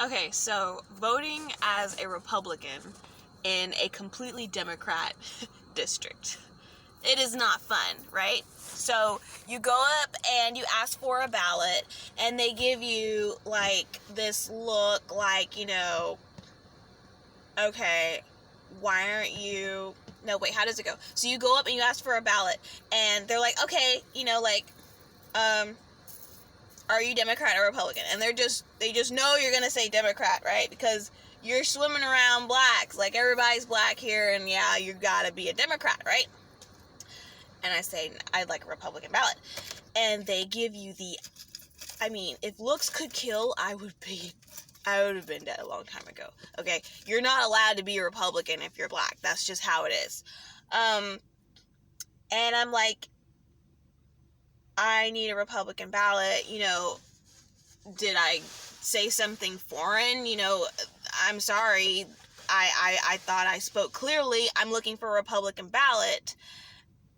Okay, so voting as a Republican in a completely Democrat district. It is not fun, right? So you go up and you ask for a ballot, and they give you like this look like, okay, why aren't you... No, wait, how does it go? So you go up and you ask for a ballot, and they're like, okay, are you Democrat or Republican? And they just know you're gonna say Democrat, right? Because you're swimming around blacks, like everybody's black here, and yeah, you gotta be a Democrat, right? And I say, I'd like a Republican ballot. And they give you if looks could kill, I would have been dead a long time ago. Okay, you're not allowed to be a Republican if you're black. That's just how it is. And I'm like, I need a Republican ballot. Did I say something foreign? I'm sorry. I thought I spoke clearly. I'm looking for a Republican ballot.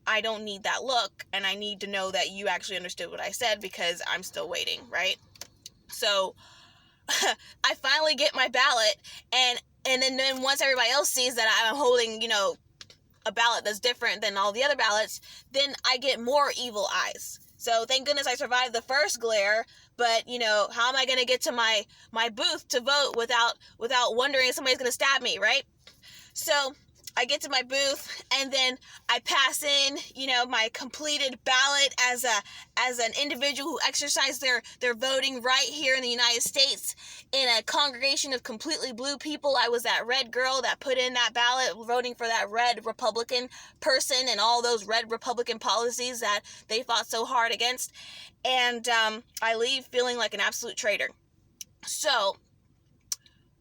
I don't need that look, and I need to know that you actually understood what I said, because I'm still waiting, right? So I finally get my ballot, and then once everybody else sees that I'm holding, a ballot that's different than all the other ballots, then I get more evil eyes. So thank goodness I survived the first glare, but how am I going to get to my booth to vote without wondering if somebody's going to stab me, right? So I get to my booth, and then I pass in, my completed ballot as an individual who exercised their voting right here in the United States in a congregation of completely blue people. I was that red girl that put in that ballot, voting for that red Republican person and all those red Republican policies that they fought so hard against. And I leave feeling like an absolute traitor. So,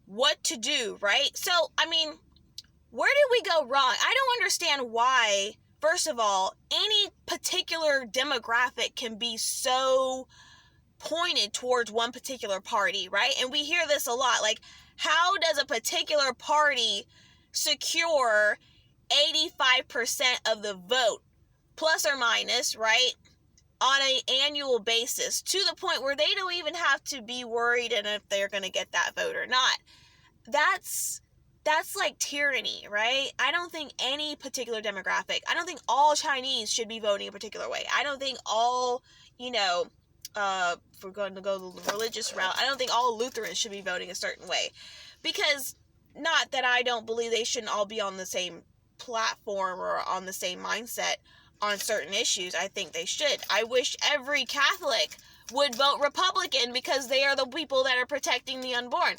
what to do, right? So, where did we go wrong? I don't understand why, first of all, any particular demographic can be so pointed towards one particular party, right? And we hear this a lot. Like, how does a particular party secure 85% of the vote, plus or minus, right, on an annual basis, to the point where they don't even have to be worried if they're going to get that vote or not? That's like tyranny, right? I don't think any particular demographic, I don't think all Chinese should be voting a particular way. I don't think all, if we're going to go the religious route, I don't think all Lutherans should be voting a certain way. Because, not that I don't believe they shouldn't all be on the same platform or on the same mindset on certain issues. I think they should. I wish every Catholic would vote Republican, because they are the people that are protecting the unborn.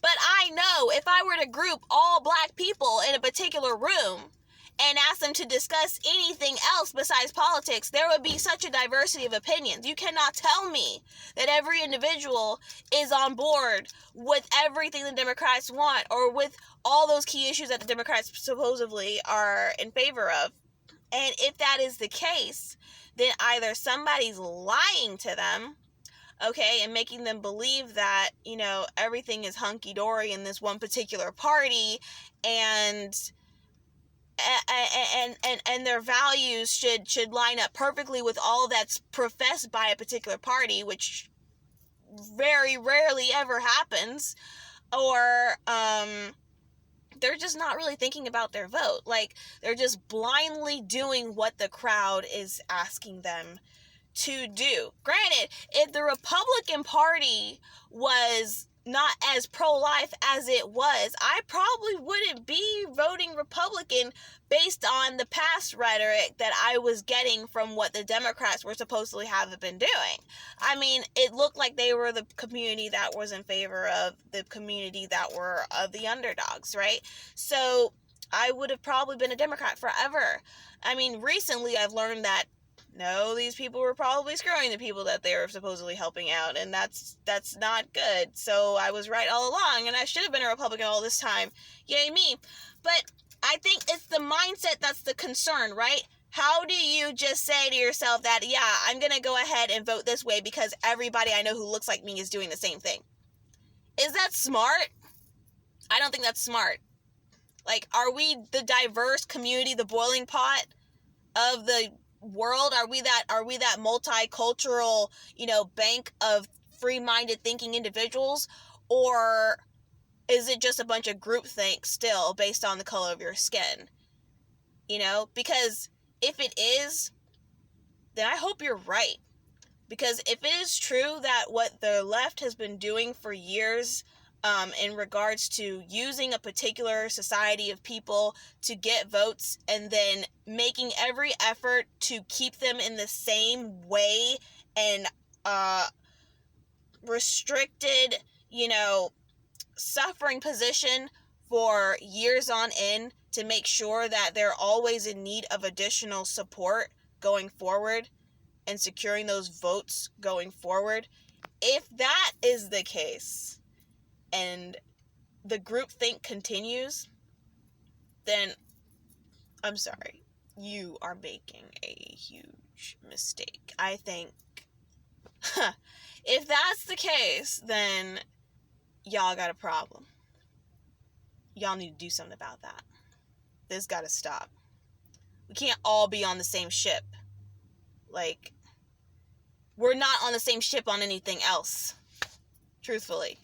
But I know if I were to group all black people in a particular room and ask them to discuss anything else besides politics, there would be such a diversity of opinions. You cannot tell me that every individual is on board with everything the Democrats want, or with all those key issues that the Democrats supposedly are in favor of. And if that is the case, then either somebody's lying to them, okay, and making them believe that, everything is hunky-dory in this one particular party, and their values should line up perfectly with all that's professed by a particular party, which very rarely ever happens. Or they're just not really thinking about their vote. Like, they're just blindly doing what the crowd is asking them to do. Granted, if the Republican Party was not as pro-life as it was, I probably wouldn't be voting Republican based on the past rhetoric that I was getting from what the Democrats were supposedly have been doing. It looked like they were the community that was in favor of the community that were of the underdogs, right? So I would have probably been a Democrat forever. Recently I've learned that no, these people were probably screwing the people that they were supposedly helping out, and that's not good. So I was right all along, and I should have been a Republican all this time. Yay me. But I think it's the mindset that's the concern, right? How do you just say to yourself that, yeah, I'm going to go ahead and vote this way because everybody I know who looks like me is doing the same thing? Is that smart? I don't think that's smart. Like, are we the diverse community, the boiling pot of the world? Are we that multicultural, bank of free-minded thinking individuals? Or is it just a bunch of groupthink still based on the color of your skin? You know, because if it is, then I hope you're right. Because if it is true that what the left has been doing for years, in regards to using a particular society of people to get votes and then making every effort to keep them in the same way and restricted, suffering position for years on end to make sure that they're always in need of additional support going forward and securing those votes going forward. If that is the case and the groupthink continues, then I'm sorry, you are making a huge mistake. I think if that's the case, then y'all got a problem. Y'all need to do something about that. This gotta stop. We can't all be on the same ship. Like, we're not on the same ship on anything else. Truthfully.